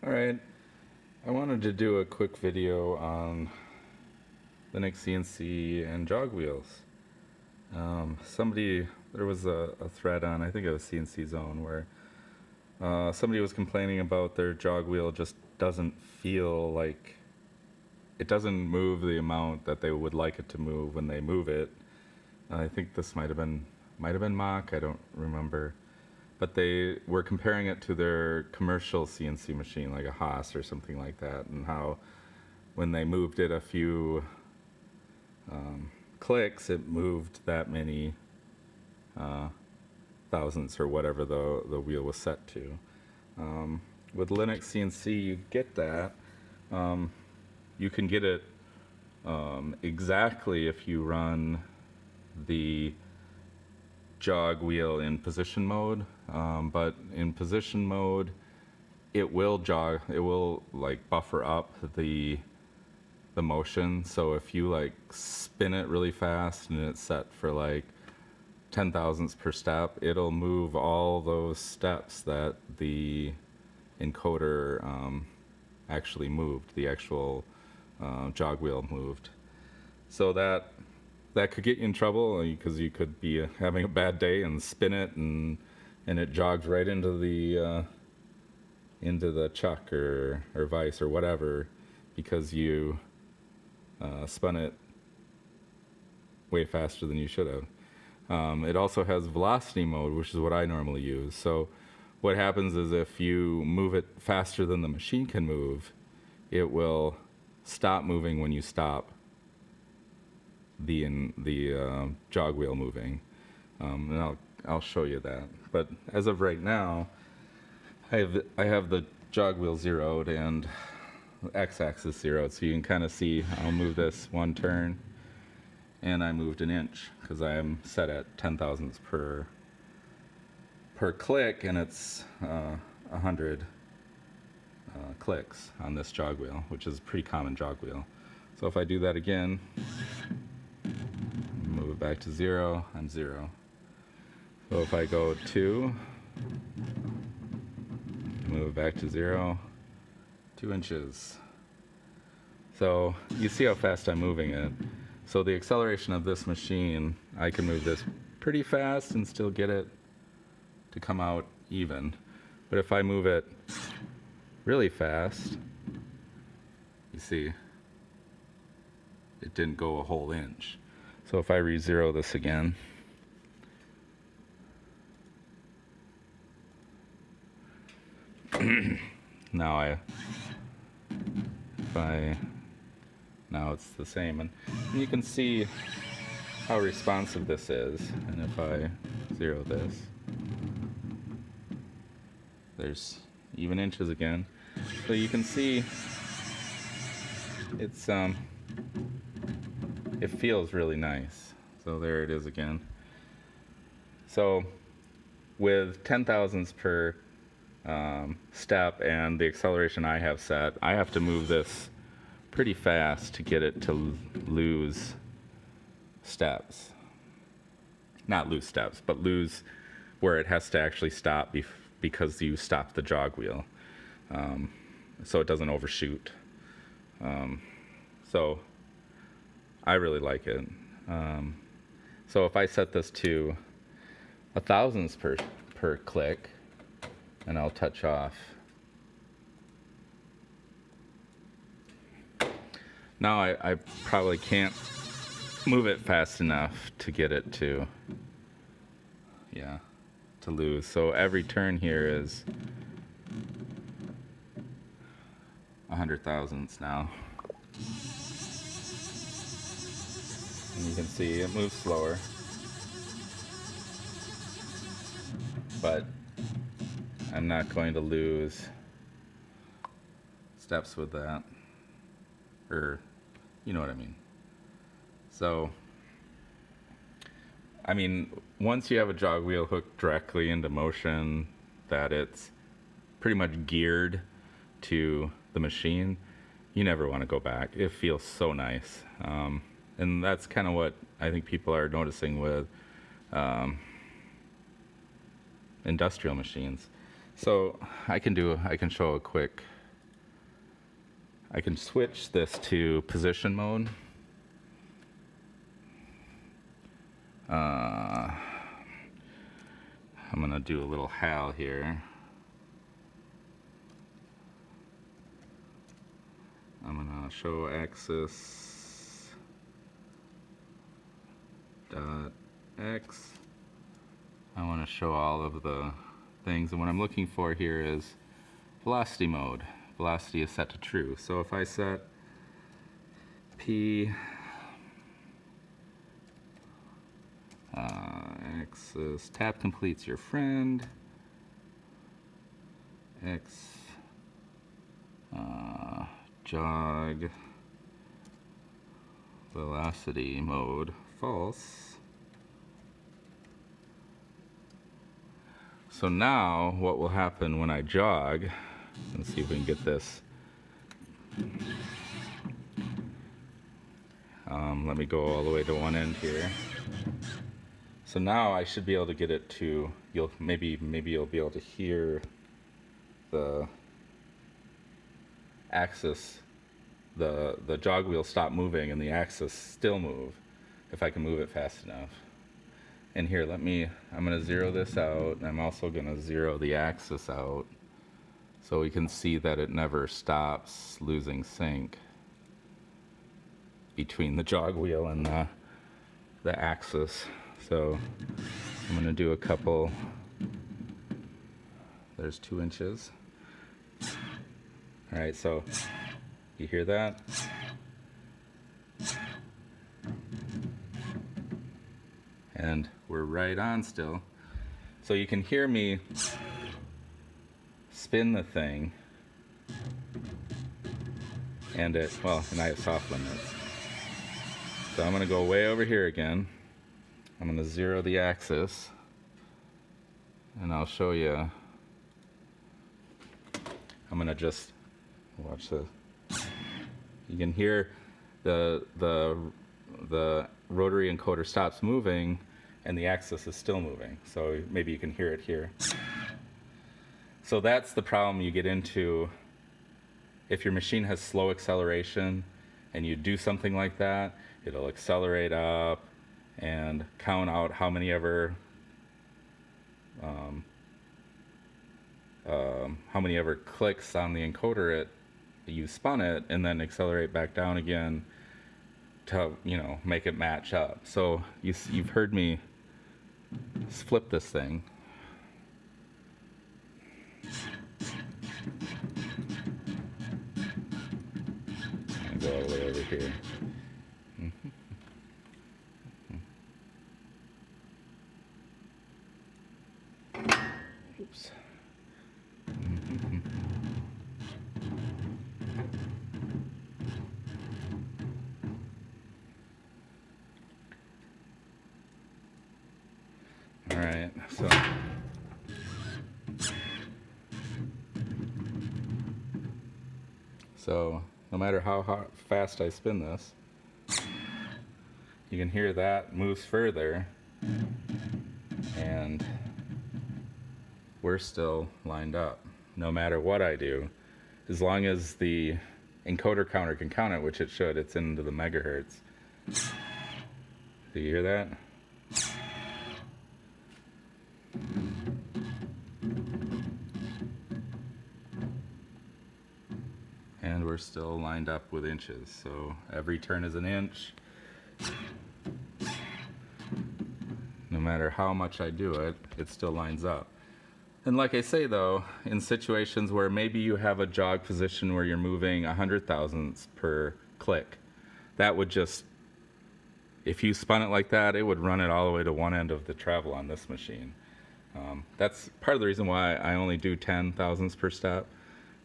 Alright, I wanted to do a quick video on linuxcnc and jog wheels. There was a thread on, I think it was CNC Zone, where somebody was complaining about their jog wheel just doesn't feel like, it doesn't move the amount that they would like it to move when they move it. I think this might have been Mach, I don't remember. But they were comparing it to their commercial CNC machine, like a Haas or something like that, and how when they moved it a few clicks, it moved that many thousandths or whatever the wheel was set to. With Linux CNC, you get that. You can get it exactly if you run the jog wheel in position mode, but in position mode it will jog, it will like buffer up the motion. So if you like spin it really fast and it's set for like 10 thousandths per step, it'll move all those steps that the encoder actually moved, the actual jog wheel moved. So that could get you in trouble because you could be having a bad day and spin it and it jogs right into the chuck or vise or whatever because you spun it way faster than you should have. It also has velocity mode, which is what I normally use. So what happens is if you move it faster than the machine can move, it will stop moving when you stop the jog wheel moving, and I'll show you that. But as of right now, I have the jog wheel zeroed and the x-axis zeroed, so you can kind of see I'll move this one turn, and I moved an inch because I am set at 10 thousandths per click, and it's 100 clicks on this jog wheel, which is a pretty common jog wheel. So if I do that again, move it back to 0, I'm 0. So if I go 2, move it back to 0, 2 inches. So you see how fast I'm moving it. So the acceleration of this machine, I can move this pretty fast and still get it to come out even. But if I move it really fast, you see it didn't go a whole inch. So if I re-zero this again, now now it's the same, and you can see how responsive this is. And if I zero this, there's even inches again. So you can see it's it feels really nice. So there it is again. So with 10 thousandths per step and the acceleration I have set, I have to move this pretty fast to get it to lose steps. Not lose steps, but lose where it has to actually stop because you stop the jog wheel, so it doesn't overshoot. So I really like it. So if I set this to 1 thousandths per click, and I'll touch off. Now I probably can't move it fast enough to get it to lose. So every turn here is 100 thousandths now. And you can see it moves slower, but I'm not going to lose steps with that, or you know what I mean. So I mean, once you have a jog wheel hooked directly into motion, that it's pretty much geared to the machine, you never want to go back. It feels so nice. And that's kind of what I think people are noticing with industrial machines. So I can show a quick I can switch this to position mode. I'm gonna do a little HAL here. I'm gonna show axis dot x. I want to show all of the things, and what I'm looking for here is velocity mode. Velocity is set to true. So if I set P axis, tab completes your friend, X jog velocity mode false. So now what will happen when I jog, let's see if we can get this. Let me go all the way to one end here. So now I should be able to get it to, maybe you'll be able to hear the axis, the jog wheel stop moving and the axis still move if I can move it fast enough. And here, I'm gonna zero this out, and I'm also gonna zero the axis out so we can see that it never stops losing sync between the jog wheel and the axis. So I'm gonna do a couple, there's 2 inches. All right, so you hear that? And we're right on still. So you can hear me spin the thing, and I have soft limits. So I'm gonna go way over here again. I'm gonna zero the axis, and I'll show you. I'm gonna just watch this. You can hear the rotary encoder stops moving, and the axis is still moving. So maybe you can hear it here. So that's the problem you get into if your machine has slow acceleration and you do something like that. It'll accelerate up and count out how many ever clicks on the encoder you spun it, and then accelerate back down again to make it match up. So you've heard me flip this thing. I'm gonna go all the way over here. Oops. All right, so no matter how fast I spin this, you can hear that moves further, and we're still lined up no matter what I do, as long as the encoder counter can count it, which it should. It's into the megahertz. Do you hear that? And we're still lined up with inches, so every turn is an inch. No matter how much I do it, it still lines up. And like I say though, in situations where maybe you have a jog position where you're moving 100 thousandths per click, that would just, if you spun it like that, it would run it all the way to one end of the travel on this machine. That's part of the reason why I only do 10 thousandths per step,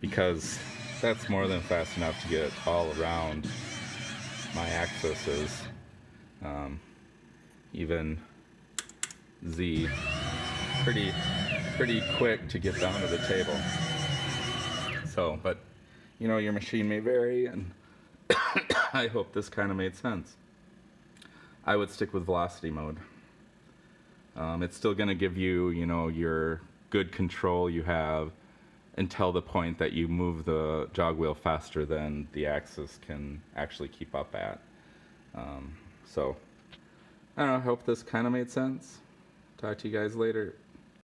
because that's more than fast enough to get all around my axes. Even Z, pretty quick to get down to the table. So, but your machine may vary, and I hope this kind of made sense. I would stick with velocity mode. It's still going to give you, your good control you have until the point that you move the jog wheel faster than the axis can actually keep up at. So I don't know, I hope this kind of made sense. Talk to you guys later.